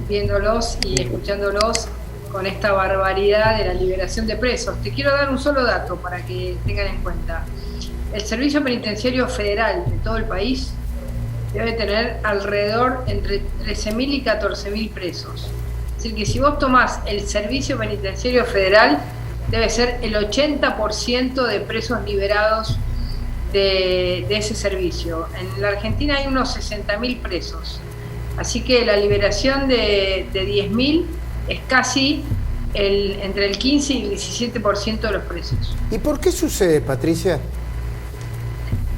viéndolos y escuchándolos con esta barbaridad de la liberación de presos. Te quiero dar un solo dato para que tengan en cuenta. El Servicio Penitenciario Federal de todo el país debe tener alrededor entre 13.000 y 14.000 presos. Es decir, que si vos tomás el Servicio Penitenciario Federal, debe ser el 80% de presos liberados de ese servicio. En la Argentina hay unos 60.000 presos. Así que la liberación de 10.000 es casi entre el 15 y el 17% de los presos. ¿Y por qué sucede, Patricia?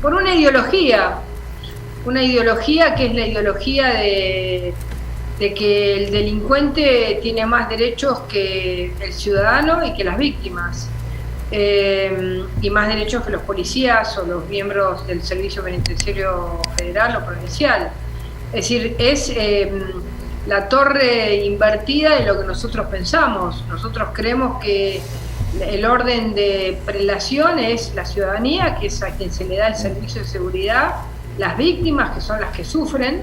Por una ideología que es la ideología de que el delincuente tiene más derechos que el ciudadano y que las víctimas, y más derechos que los policías o los miembros del Servicio Penitenciario Federal o provincial. Es decir, es la torre invertida de lo que nosotros pensamos. Nosotros creemos que el orden de prelación es la ciudadanía, que es a quien se le da el servicio de seguridad, las víctimas, que son las que sufren,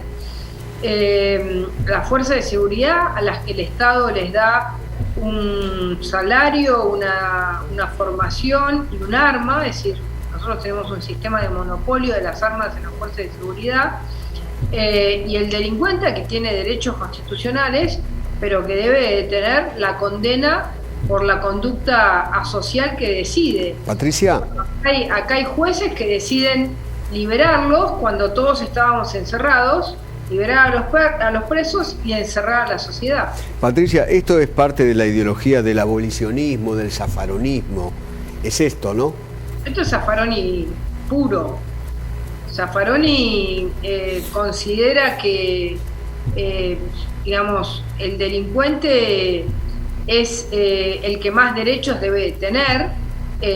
la fuerza de seguridad, a las que el Estado les da un salario, una formación y un arma. Es decir, nosotros tenemos un sistema de monopolio de las armas en las fuerzas de seguridad, y el delincuente, que tiene derechos constitucionales, pero que debe tener la condena por la conducta asocial que decide. Patricia. Acá hay jueces que deciden liberarlos cuando todos estábamos encerrados, liberar a los presos y encerrar a la sociedad. Patricia, esto es parte de la ideología del abolicionismo, del zafaronismo. Es esto, ¿no? Esto es Zaffaroni puro. Zaffaroni considera que, digamos, el delincuente es el que más derechos debe tener,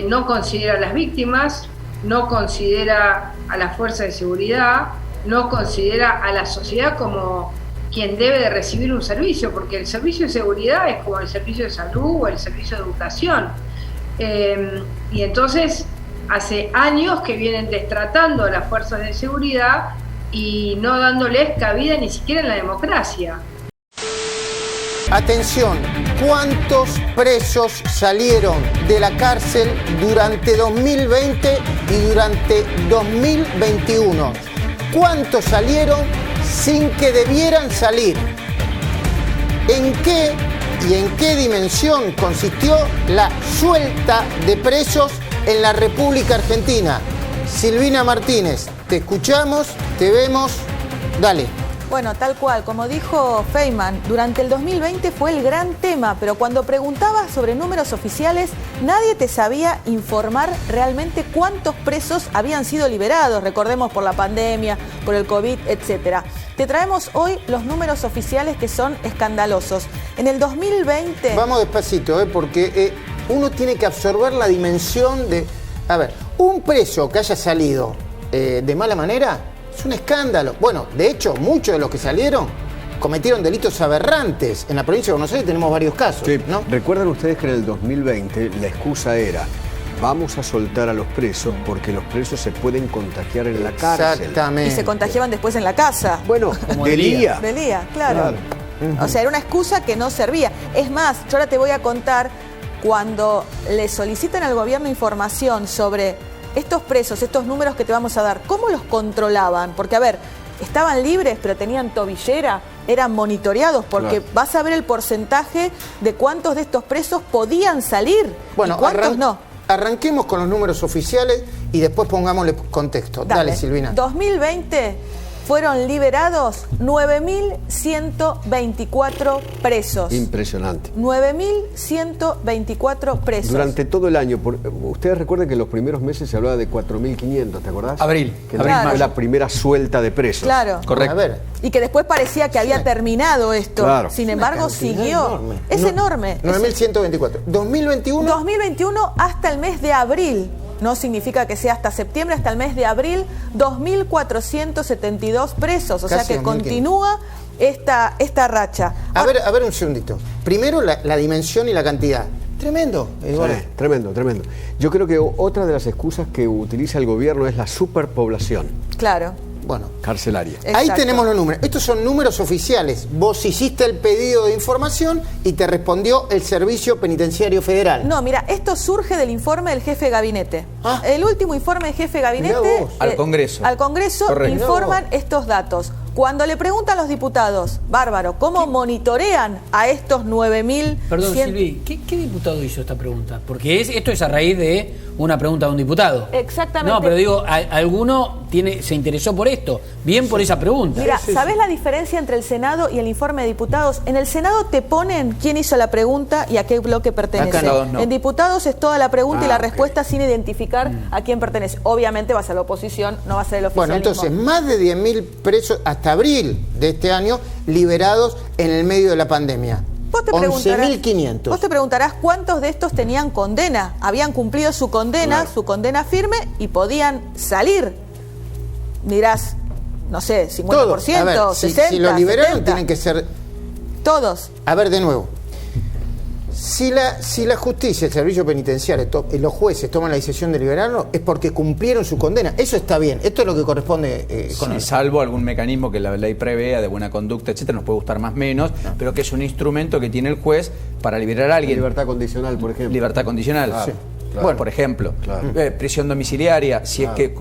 no considera a las víctimas, no considera a la fuerza de seguridad, no considera a la sociedad como quien debe de recibir un servicio, porque el servicio de seguridad es como el servicio de salud o el servicio de educación. Y entonces hace años que vienen destratando a las fuerzas de seguridad y no dándoles cabida ni siquiera en la democracia. Atención, ¿cuántos presos salieron de la cárcel durante 2020 y durante 2021? ¿Cuántos salieron sin que debieran salir? ¿En qué y en qué dimensión consistió la suelta de presos en la República Argentina? Silvina Martínez, te escuchamos, te vemos, dale. Bueno, tal cual, como dijo Feynman, durante el 2020 fue el gran tema, pero cuando preguntabas sobre números oficiales, nadie te sabía informar realmente cuántos presos habían sido liberados, recordemos por la pandemia, por el COVID, etc. Te traemos hoy los números oficiales que son escandalosos. En el 2020... Vamos despacito, porque uno tiene que absorber la dimensión de... A ver, un preso que haya salido de mala manera... es un escándalo. Bueno, de hecho, muchos de los que salieron cometieron delitos aberrantes. En la provincia de Buenos Aires tenemos varios casos, sí, ¿no? ¿Recuerdan ustedes que en el 2020 la excusa era vamos a soltar a los presos porque los presos se pueden contagiar en la cárcel? Exactamente. Y se contagiaban después en la casa. Bueno, de día. De día, claro. O sea, era una excusa que no servía. Es más, yo ahora te voy a contar, cuando le solicitan al gobierno información sobre estos presos, estos números que te vamos a dar, ¿cómo los controlaban? Porque, a ver, estaban libres, pero tenían tobillera, eran monitoreados, porque claro, vas a ver el porcentaje de cuántos de estos presos podían salir, bueno, y cuántos no. Arranquemos con los números oficiales y después pongámosle contexto. Dale, Silvina. 2020 fueron liberados 9.124 presos. Impresionante. 9.124 presos. Durante todo el año. Ustedes recuerden que en los primeros meses se hablaba de 4.500, ¿te acordás? Abril. Que fue la primera suelta de presos. Claro. Correcto. A ver. Y que después parecía que había terminado esto. Claro. Sin embargo, siguió. Enorme. Es enorme. 9.124. 2021. 2021 hasta el mes de abril. No significa que sea hasta septiembre, hasta el mes de abril, 2.472 presos. O sea que continúa esta racha. A ver un segundito. Primero la dimensión y la cantidad. Tremendo. Sí, tremendo. Yo creo que otra de las excusas que utiliza el gobierno es la superpoblación. Claro. Bueno, carcelaria. Ahí Exacto. tenemos los números. Estos son números oficiales. Vos hiciste el pedido de información y te respondió el Servicio Penitenciario Federal. No, mira, esto surge del informe del jefe de gabinete. Ah. El último informe del jefe de gabinete. Mirá vos. Al Congreso. Al Congreso Correcto. informan estos datos. Cuando le preguntan a los diputados, bárbaro, ¿cómo monitorean a estos 9.100? Perdón, Silvi, ¿qué diputado hizo esta pregunta? Porque esto es a raíz de una pregunta de un diputado. Exactamente. No, pero digo, alguno se interesó por esto. Bien por esa pregunta. Mira, ¿sabés la diferencia entre el Senado y el informe de diputados? En el Senado te ponen quién hizo la pregunta y a qué bloque pertenece. Acá no. En diputados es toda la pregunta y la ok. respuesta sin identificar a quién pertenece. Obviamente va a ser la oposición, no va a ser el Bueno, oficialismo. entonces, más de 10.000 presos hasta abril de este año liberados en el medio de la pandemia. Vos te preguntarás- 11.500. Vos te preguntarás cuántos de estos tenían condena, habían cumplido su condena, Claro. su condena firme y podían salir. Dirás, no sé, 50%, Todos. A ver, 60%, si lo liberaron 70%. tienen que ser... Todos. A ver, de nuevo. Si la justicia, el servicio penitenciario, los jueces toman la decisión de liberarlo, es porque cumplieron su condena. Eso está bien. Esto es lo que corresponde Sí, con salvo algún mecanismo que la ley prevea de buena conducta, etcétera, nos puede gustar más o menos, pero que es un instrumento que tiene el juez para liberar a alguien. Libertad condicional, por ejemplo. Libertad condicional. Claro, Sí. claro. Bueno, por ejemplo, Claro. prisión domiciliaria, si Claro. es que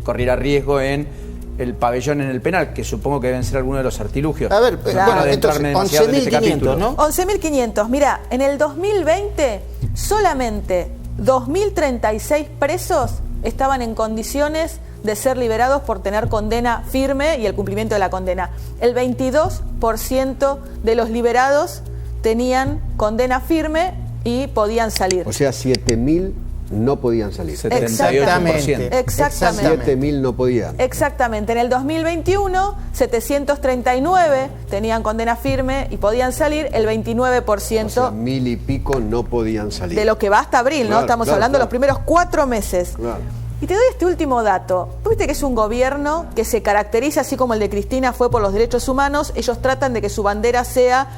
corriera riesgo en el pabellón en el penal, que supongo que deben ser algunos de los artilugios. A ver, Para bueno, adentrarme entonces, demasiado en este 11.500, capítulo. ¿no? 11.500. Mira, en el 2020 solamente 2.036 presos estaban en condiciones de ser liberados por tener condena firme y el cumplimiento de la condena. El 22% de los liberados tenían condena firme y podían salir. O sea, 7.000 no podían salir. 78%. Exactamente. 7.000 no podían. Exactamente. En el 2021, 739 tenían condena firme y podían salir, el 29%. O sea, 1.000 y pico no podían salir. De lo que va hasta abril, ¿no? Claro, Estamos claro, hablando de los claro. primeros 4 meses. Claro. Y te doy este último dato. Viste que es un gobierno que se caracteriza, así como el de Cristina fue por los derechos humanos. Ellos tratan de que su bandera sea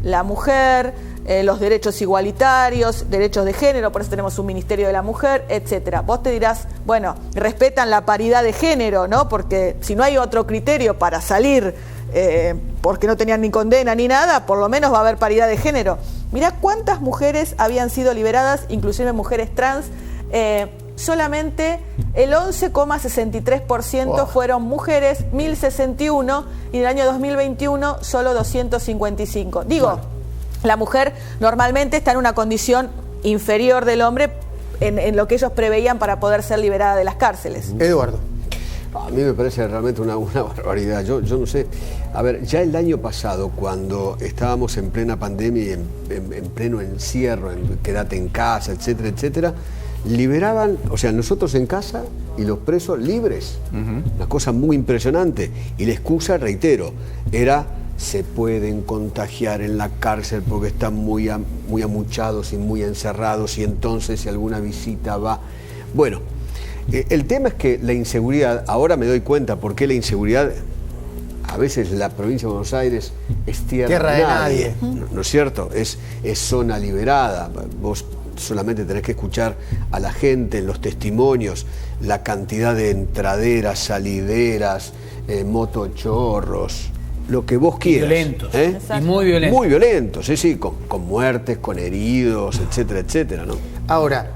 la mujer, los derechos igualitarios, derechos de género, por eso tenemos un Ministerio de la Mujer, etcétera. Vos te dirás, bueno, respetan la paridad de género, ¿no? Porque si no hay otro criterio para salir, porque no tenían ni condena ni nada, por lo menos va a haber paridad de género. Mirá cuántas mujeres habían sido liberadas, inclusive mujeres trans. Solamente el 11,63% fueron mujeres, 1.061, y en el año 2021 solo 255. Digo, la mujer normalmente está en una condición inferior del hombre en lo que ellos preveían para poder ser liberada de las cárceles. Eduardo. A mí me parece realmente una barbaridad. Yo no sé. A ver, ya el año pasado, cuando estábamos en plena pandemia y en pleno encierro, en quédate en casa, etcétera, etcétera, liberaban, o sea, nosotros en casa y los presos libres. Una cosa muy impresionante. Y la excusa, reitero, era: se pueden contagiar en la cárcel porque están muy amuchados y muy encerrados, y entonces si alguna visita va... Bueno, el tema es que la inseguridad, ahora me doy cuenta por qué la inseguridad, a veces la provincia de Buenos Aires es tierra de nadie. ¿No es cierto? Es zona liberada. Vos solamente tenés que escuchar a la gente en los testimonios, la cantidad de entraderas, salideras, motochorros, lo que vos quieras. Violentos. Exacto. Y muy violentos. Muy violentos, sí, con muertes, con heridos, etcétera, etcétera, ¿no? Ahora,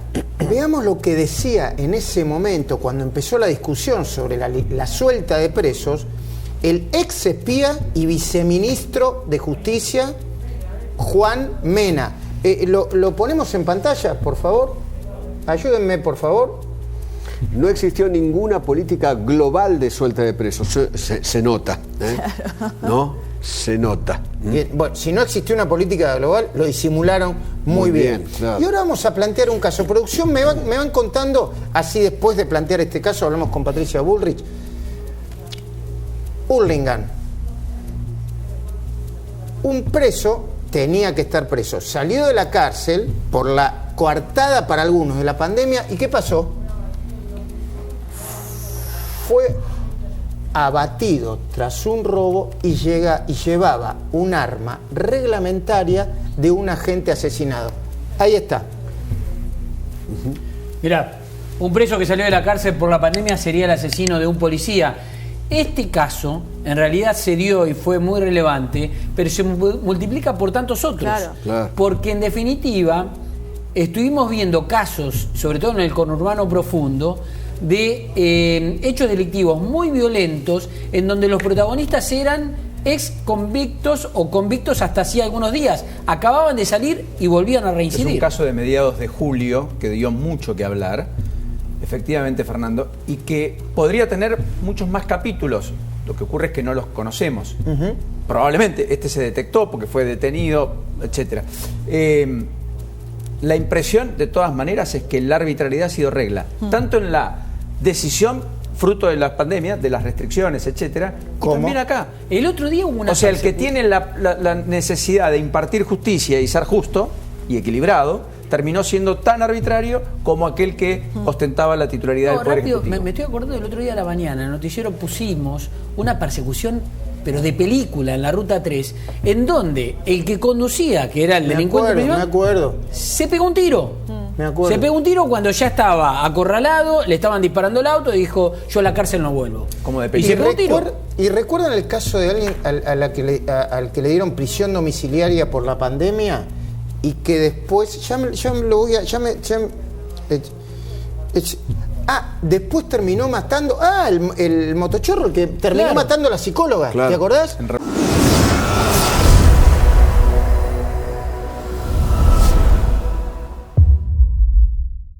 veamos lo que decía en ese momento, cuando empezó la discusión sobre la suelta de presos, el ex espía y viceministro de Justicia, Juan Mena. ¿Lo ponemos en pantalla, por favor? Ayúdenme, por favor. No existió ninguna política global de suelta de presos, se nota, ¿eh? ¿No? Se nota. Bien, bueno, si no existió una política global, lo disimularon muy bien. claro. Y ahora vamos a plantear un caso. Producción, me van contando, así después de plantear este caso, hablamos con Patricia Bullrich. Hurlingham. Un preso tenía que estar preso. Salió de la cárcel por la coartada para algunos de la pandemia. ¿Y qué pasó? Fue abatido tras un robo y llevaba un arma reglamentaria de un agente asesinado. Ahí está. Mirá, un preso que salió de la cárcel por la pandemia sería el asesino de un policía. Este caso en realidad se dio y fue muy relevante, pero se multiplica por tantos otros. Claro. Porque en definitiva estuvimos viendo casos, sobre todo en el conurbano profundo, de hechos delictivos muy violentos en donde los protagonistas eran ex convictos o convictos hasta hacía algunos días. Acababan de salir y volvían a reincidir. Es un caso de mediados de julio que dio mucho que hablar, efectivamente, Fernando, y que podría tener muchos más capítulos. Lo que ocurre es que no los conocemos. Probablemente este se detectó porque fue detenido, etcétera. La impresión, de todas maneras, es que la arbitrariedad ha sido regla, tanto en la decisión fruto de las pandemias, de las restricciones, etcétera, y también acá. El otro día hubo una... O sea, el que tiene la necesidad de impartir justicia y ser justo y equilibrado, terminó siendo tan arbitrario como aquel que ostentaba la titularidad del Poder Ejecutivo. Me estoy acordando del otro día a la mañana, en el noticiero pusimos una persecución, pero de película, en la Ruta 3, en donde el que conducía, que era el delincuente me acuerdo. se pegó un tiro. Me acuerdo. Se pegó un tiro cuando ya estaba acorralado, le estaban disparando el auto y dijo, yo a la cárcel no vuelvo. Como de y se pegó un tiro. ¿Y recuerdan el caso de alguien al que le dieron prisión domiciliaria por la pandemia y que después, después terminó matando, el motochorro, el que terminó matando a la psicóloga, Claro. ¿te acordás?